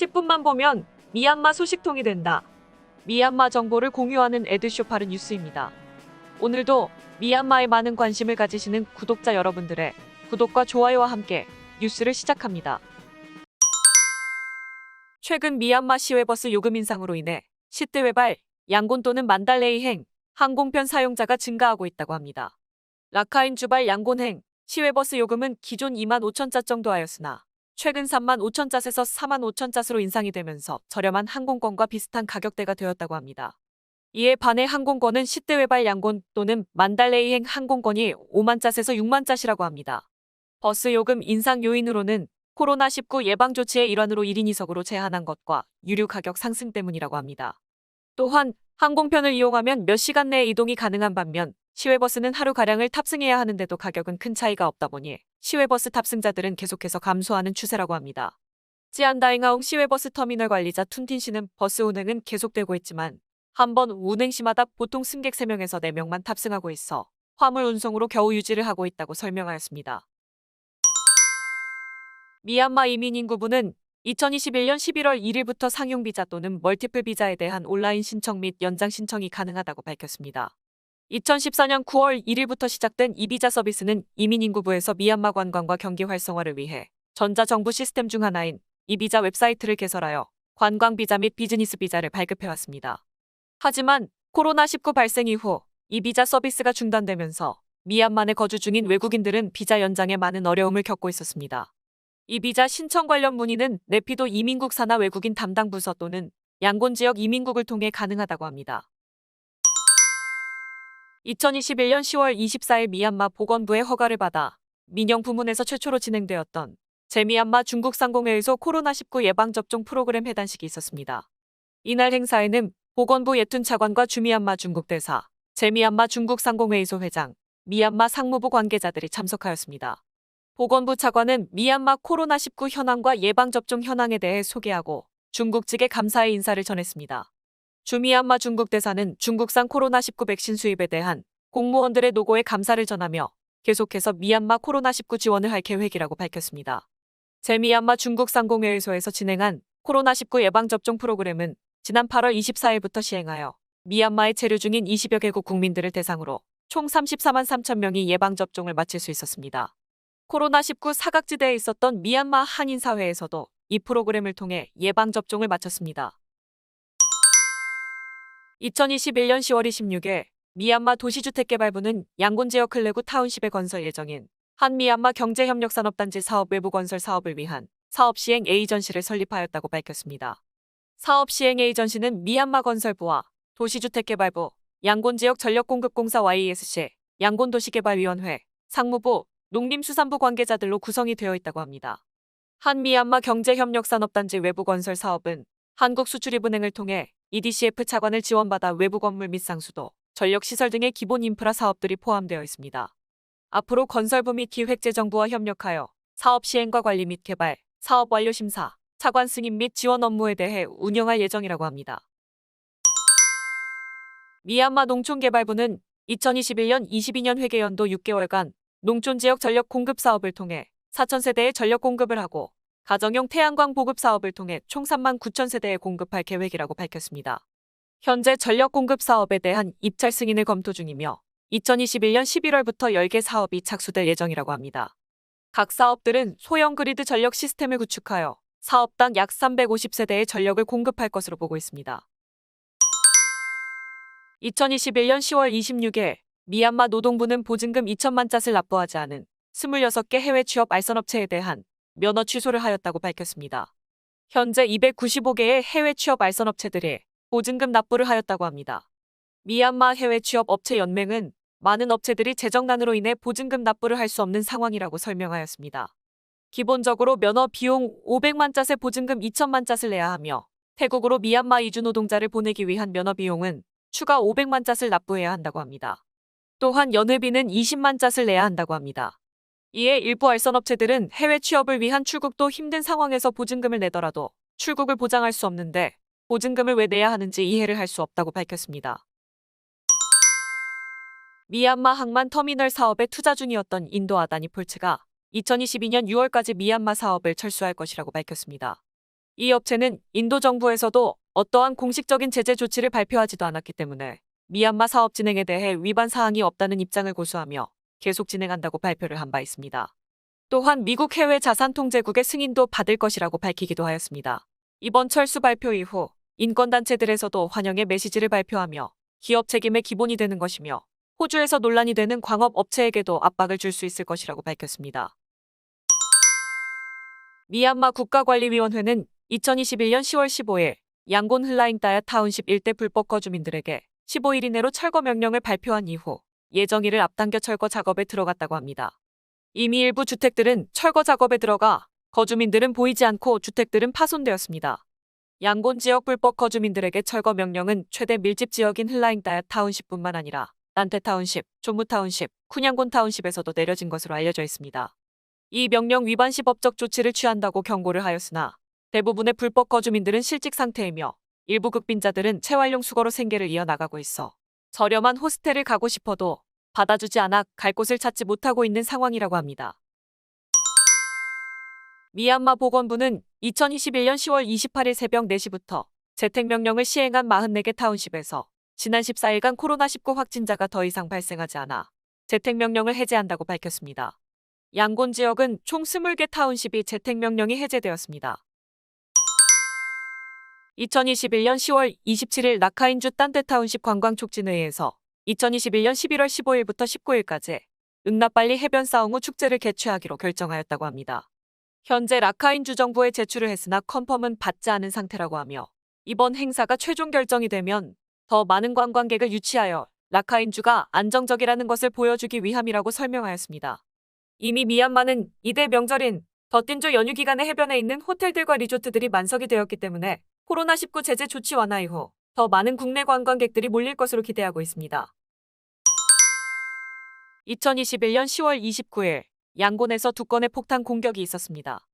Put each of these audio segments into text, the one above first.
10분만 보면 미얀마 소식통이 된다. 미얀마 정보를 공유하는 에드쇼파르 뉴스입니다. 오늘도 미얀마에 많은 관심을 가지시는 구독자 여러분들의 구독과 좋아요와 함께 뉴스를 시작합니다. 최근 미얀마 시외버스 요금 인상으로 인해 시뜨웨발, 양곤 또는 만달레이행 항공편 사용자가 증가하고 있다고 합니다. 라카인 주발 양곤행 시외버스 요금은 기존 25,000자 정도 하였으나 최근 35,000잣에서 45,000잣으로 인상이 되면서 저렴한 항공권과 비슷한 가격대가 되었다고 합니다. 이에 반해 항공권은 시뜨웨발 양곤 또는 만달레이행 항공권이 50,000잣에서 60,000잣이라고 합니다. 버스 요금 인상 요인으로는 코로나19 예방 조치의 일환으로 1인 2석으로 제한한 것과 유류 가격 상승 때문이라고 합니다. 또한 항공편을 이용하면 몇 시간 내에 이동이 가능한 반면 시외버스는 하루가량을 탑승해야 하는데도 가격은 큰 차이가 없다 보니 시외버스 탑승자들은 계속해서 감소하는 추세라고 합니다. 찌안다잉아웅 시외버스 터미널 관리자 툰틴 씨는 버스 운행은 계속되고 있지만 한 번 운행 시마다 보통 승객 3명에서 4명만 탑승하고 있어 화물 운송으로 겨우 유지를 하고 있다고 설명하였습니다. 미얀마 이민인구부는 2021년 11월 1일부터 상용비자 또는 멀티플 비자에 대한 온라인 신청 및 연장 신청이 가능하다고 밝혔습니다. 2014년 9월 1일부터 시작된 이 비자 서비스는 이민인구부에서 미얀마 관광과 경기 활성화를 위해 전자정부 시스템 중 하나인 이 비자 웹사이트를 개설하여 관광 비자 및 비즈니스 비자를 발급해왔습니다. 하지만 코로나19 발생 이후 이 비자 서비스가 중단되면서 미얀마 내 거주 중인 외국인들은 비자 연장에 많은 어려움을 겪고 있었습니다. 이 비자 신청 관련 문의는 네피도 이민국 산하 외국인 담당 부서 또는 양곤 지역 이민국을 통해 가능하다고 합니다. 2021년 10월 24일 미얀마 보건부의 허가를 받아 민영 부문에서 최초로 진행되었던 제미얀마 중국 상공회의소 코로나19 예방접종 프로그램 해단식이 있었습니다. 이날 행사에는 보건부 예툰 차관과 주미얀마 중국 대사, 제미얀마 중국 상공회의소 회장, 미얀마 상무부 관계자들이 참석하였습니다. 보건부 차관은 미얀마 코로나19 현황과 예방접종 현황에 대해 소개하고 중국 측에 감사의 인사를 전했습니다. 주미얀마 중국 대사는 중국산 코로나19 백신 수입에 대한 공무원들의 노고에 감사를 전하며 계속해서 미얀마 코로나19 지원을 할 계획이라고 밝혔습니다. 제미얀마 중국 상공회의소에서 진행한 코로나19 예방접종 프로그램은 지난 8월 24일부터 시행하여 미얀마에 체류 중인 20여 개국 국민들을 대상으로 총 34만 3천 명이 예방접종을 마칠 수 있었습니다. 코로나19 사각지대에 있었던 미얀마 한인사회에서도 이 프로그램을 통해 예방접종을 마쳤습니다. 2021년 10월 26일 미얀마 도시주택개발부는 양곤 지역 클레구 타운십에 건설 예정인 한미얀마 경제협력산업단지 사업 외부 건설 사업을 위한 사업시행 에이전시를 설립하였다고 밝혔습니다. 사업시행 에이전시는 미얀마 건설부와 도시주택개발부, 양곤지역 전력공급공사 YESC, 양곤도시개발위원회, 상무부, 농림수산부 관계자들로 구성이 되어 있다고 합니다. 한미얀마 경제협력산업단지 외부 건설 사업은 한국수출입은행을 통해 EDCF 차관을 지원받아 외부 건물 및 상수도, 전력시설 등의 기본 인프라 사업들이 포함되어 있습니다. 앞으로 건설부 및 기획재정부와 협력하여 사업 시행과 관리 및 개발, 사업 완료 심사, 차관 승인 및 지원 업무에 대해 운영할 예정이라고 합니다. 미얀마 농촌개발부는 2021년 22년 회계연도 6개월간 농촌지역 전력 공급 사업을 통해 4,000세대의 전력 공급을 하고 가정용 태양광 보급 사업을 통해 총 3만 9천 세대에 공급할 계획이라고 밝혔습니다. 현재 전력 공급 사업에 대한 입찰 승인을 검토 중이며 2021년 11월부터 10개 사업이 착수될 예정이라고 합니다. 각 사업들은 소형 그리드 전력 시스템을 구축하여 사업당 약 350세대의 전력을 공급할 것으로 보고 있습니다. 2021년 10월 26일 미얀마 노동부는 보증금 2천만 잣을 납부하지 않은 26개 해외 취업 알선업체에 대한 면허 취소를 하였다고 밝혔습니다. 현재 295개의 해외 취업 알선업체들이 보증금 납부를 하였다고 합니다. 미얀마 해외 취업 업체 연맹은 많은 업체들이 재정난으로 인해 보증금 납부를 할 수 없는 상황이라고 설명하였습니다. 기본적으로 면허 비용 500만 잣의 보증금 2천만 잣을 내야 하며 태국으로 미얀마 이주 노동자를 보내기 위한 면허 비용은 추가 500만 잣을 납부해야 한다고 합니다. 또한 연회비는 20만 잣을 내야 한다고 합니다. 이에 일부 알선업체들은 해외 취업을 위한 출국도 힘든 상황에서 보증금을 내더라도 출국을 보장할 수 없는데 보증금을 왜 내야 하는지 이해를 할 수 없다고 밝혔습니다. 미얀마 항만 터미널 사업에 투자 중이었던 인도 아다니 폴츠가 2022년 6월까지 미얀마 사업을 철수할 것이라고 밝혔습니다. 이 업체는 인도 정부에서도 어떠한 공식적인 제재 조치를 발표하지도 않았기 때문에 미얀마 사업 진행에 대해 위반 사항이 없다는 입장을 고수하며 계속 진행한다고 발표를 한 바 있습니다. 또한 미국 해외자산통제국의 승인도 받을 것이라고 밝히기도 하였습니다. 이번 철수 발표 이후 인권단체들에서도 환영의 메시지를 발표하며 기업 책임의 기본이 되는 것이며 호주에서 논란이 되는 광업 업체에게도 압박을 줄 수 있을 것이라고 밝혔습니다. 미얀마 국가관리위원회는 2021년 10월 15일 양곤 흘라잉따야 타운십 일대 불법 거주민들에게 15일 이내로 철거 명령을 발표한 이후 예정일을 앞당겨 철거 작업에 들어갔다고 합니다. 이미 일부 주택들은 철거 작업에 들어가 거주민들은 보이지 않고 주택들은 파손되었습니다. 양곤 지역 불법 거주민들에게 철거 명령은 최대 밀집 지역인 흘라잉따야 타운십뿐만 아니라 난테 타운십, 조무 타운십, 쿤양곤 타운십에서도 내려진 것으로 알려져 있습니다. 이 명령 위반 시 법적 조치를 취한다고 경고를 하였으나 대부분의 불법 거주민들은 실직 상태이며 일부 극빈자들은 재활용 수거로 생계를 이어나가고 있어 저렴한 호스텔을 가고 싶어도 받아주지 않아 갈 곳을 찾지 못하고 있는 상황이라고 합니다. 미얀마 보건부는 2021년 10월 28일 새벽 4시부터 재택명령을 시행한 44개 타운십에서 지난 14일간 코로나19 확진자가 더 이상 발생하지 않아 재택명령을 해제한다고 밝혔습니다. 양곤 지역은 총 20개 타운십이 재택명령이 해제되었습니다. 2021년 10월 27일 라카인주 딴테 타운십 관광촉진회의에서 2021년 11월 15일부터 19일까지 응나빨리 해변 사웅후 축제를 개최하기로 결정하였다고 합니다. 현재 라카인주 정부에 제출을 했으나 컨펌은 받지 않은 상태라고 하며 이번 행사가 최종 결정이 되면 더 많은 관광객을 유치하여 라카인주가 안정적이라는 것을 보여주기 위함이라고 설명하였습니다. 이미 미얀마는 이대 명절인 더틴조 연휴 기간에 해변에 있는 호텔들과 리조트들이 만석이 되었기 때문에 코로나19 제재 조치 완화 이후 더 많은 국내 관광객들이 몰릴 것으로 기대하고 있습니다. 2021년 10월 29일 양곤에서 2건의 폭탄 공격이 있었습니다.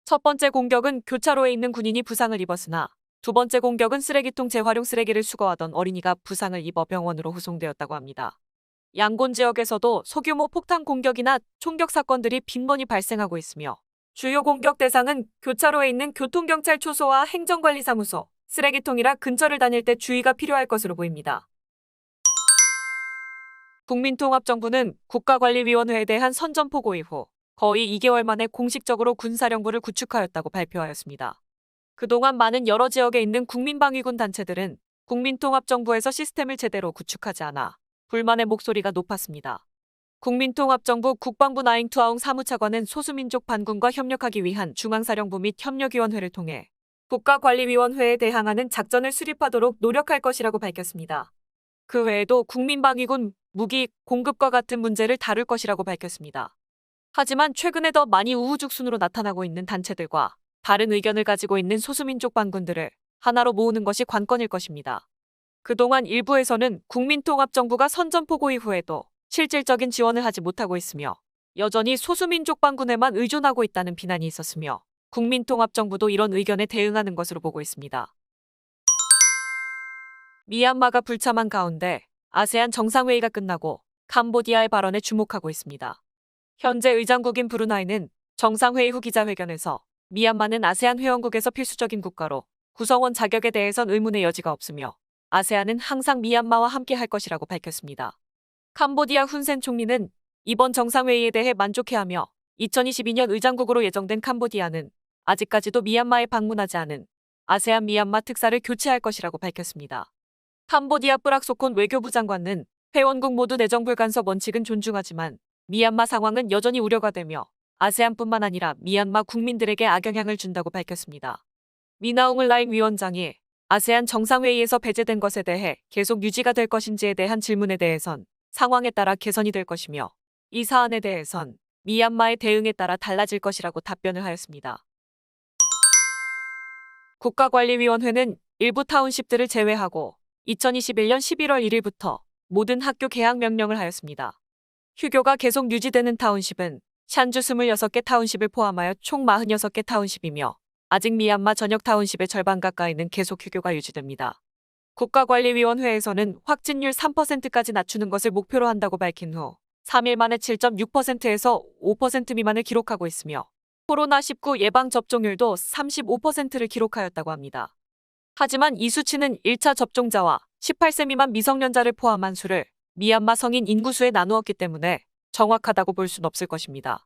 첫 번째 공격은 교차로에 있는 군인이 부상을 입었으나 두 번째 공격은 쓰레기통 재활용 쓰레기를 수거하던 어린이가 부상을 입어 병원으로 후송되었다고 합니다. 양곤 지역에서도 소규모 폭탄 공격이나 총격 사건들이 빈번히 발생하고 있으며 주요 공격 대상은 교차로에 있는 교통경찰 초소와 행정관리사무소, 쓰레기통이라 근처를 다닐 때 주의가 필요할 것으로 보입니다. 국민통합정부는 국가관리위원회에 대한 선전포고 이후 거의 2개월 만에 공식적으로 군사령부를 구축하였다고 발표하였습니다. 그동안 많은 여러 지역에 있는 국민방위군 단체들은 국민통합정부에서 시스템을 제대로 구축하지 않아 불만의 목소리가 높았습니다. 국민통합정부 국방부 나잉투아웅 사무차관은 소수민족 반군과 협력하기 위한 중앙사령부 및 협력위원회를 통해 국가관리위원회에 대항하는 작전을 수립하도록 노력할 것이라고 밝혔습니다. 그 외에도 국민방위군 무기 공급과 같은 문제를 다룰 것이라고 밝혔습니다. 하지만 최근에 더 많이 우후죽순으로 나타나고 있는 단체들과 다른 의견을 가지고 있는 소수민족 반군들을 하나로 모으는 것이 관건일 것입니다. 그동안 일부에서는 국민통합정부가 선전포고 이후에도 실질적인 지원을 하지 못하고 있으며 여전히 소수민족 반군에만 의존하고 있다는 비난이 있었으며 국민통합정부도 이런 의견에 대응하는 것으로 보고 있습니다. 미얀마가 불참한 가운데 아세안 정상회의가 끝나고 캄보디아의 발언에 주목하고 있습니다. 현재 의장국인 브루나이는 정상회의 후 기자회견에서 미얀마는 아세안 회원국에서 필수적인 국가로 구성원 자격에 대해선 의문의 여지가 없으며 아세안은 항상 미얀마와 함께 할 것이라고 밝혔습니다. 캄보디아 훈센 총리는 이번 정상회의에 대해 만족해하며 2022년 의장국으로 예정된 캄보디아는 아직까지도 미얀마에 방문하지 않은 아세안 미얀마 특사를 교체할 것이라고 밝혔습니다. 캄보디아 뿌락소콘 외교부 장관은 회원국 모두 내정 불간섭 원칙은 존중하지만 미얀마 상황은 여전히 우려가 되며 아세안뿐만 아니라 미얀마 국민들에게 악영향을 준다고 밝혔습니다. 미나웅을라잉 위원장이 아세안 정상회의에서 배제된 것에 대해 계속 유지가 될 것인지에 대한 질문에 대해선 상황에 따라 개선이 될 것이며 이 사안에 대해선 미얀마의 대응에 따라 달라질 것이라고 답변을 하였습니다. 국가관리위원회는 일부 타운십들을 제외하고 2021년 11월 1일부터 모든 학교 개학 명령을 하였습니다. 휴교가 계속 유지되는 타운십은 샨주 26개 타운십을 포함하여 총 46개 타운십이며 아직 미얀마 전역 타운십의 절반 가까이는 계속 휴교가 유지됩니다. 국가관리위원회에서는 확진율 3%까지 낮추는 것을 목표로 한다고 밝힌 후 3일 만에 7.6%에서 5% 미만을 기록하고 있으며 코로나19 예방접종률도 35%를 기록하였다고 합니다. 하지만 이 수치는 1차 접종자와 18세 미만 미성년자를 포함한 수를 미얀마 성인 인구수에 나누었기 때문에 정확하다고 볼 순 없을 것입니다.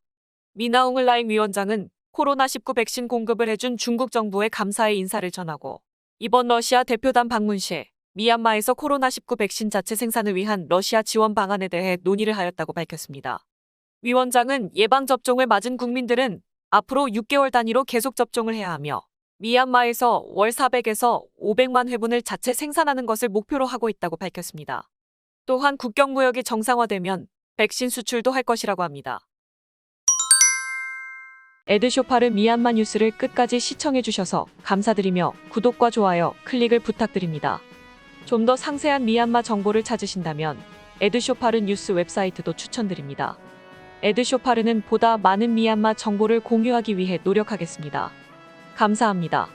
미나옹을라잉 위원장은 코로나19 백신 공급을 해준 중국 정부에 감사의 인사를 전하고 이번 러시아 대표단 방문 시 미얀마에서 코로나19 백신 자체 생산을 위한 러시아 지원 방안에 대해 논의를 하였다고 밝혔습니다. 위원장은 예방접종을 맞은 국민들은 앞으로 6개월 단위로 계속 접종을 해야 하며 미얀마에서 월 400에서 500만 회분을 자체 생산하는 것을 목표로 하고 있다고 밝혔습니다. 또한 국경 무역이 정상화되면 백신 수출도 할 것이라고 합니다. 에드쇼파르 미얀마 뉴스를 끝까지 시청해주셔서 감사드리며 구독과 좋아요, 클릭을 부탁드립니다. 좀 더 상세한 미얀마 정보를 찾으신다면 에드쇼파르 뉴스 웹사이트도 추천드립니다. 에드쇼파르는 보다 많은 미얀마 정보를 공유하기 위해 노력하겠습니다. 감사합니다.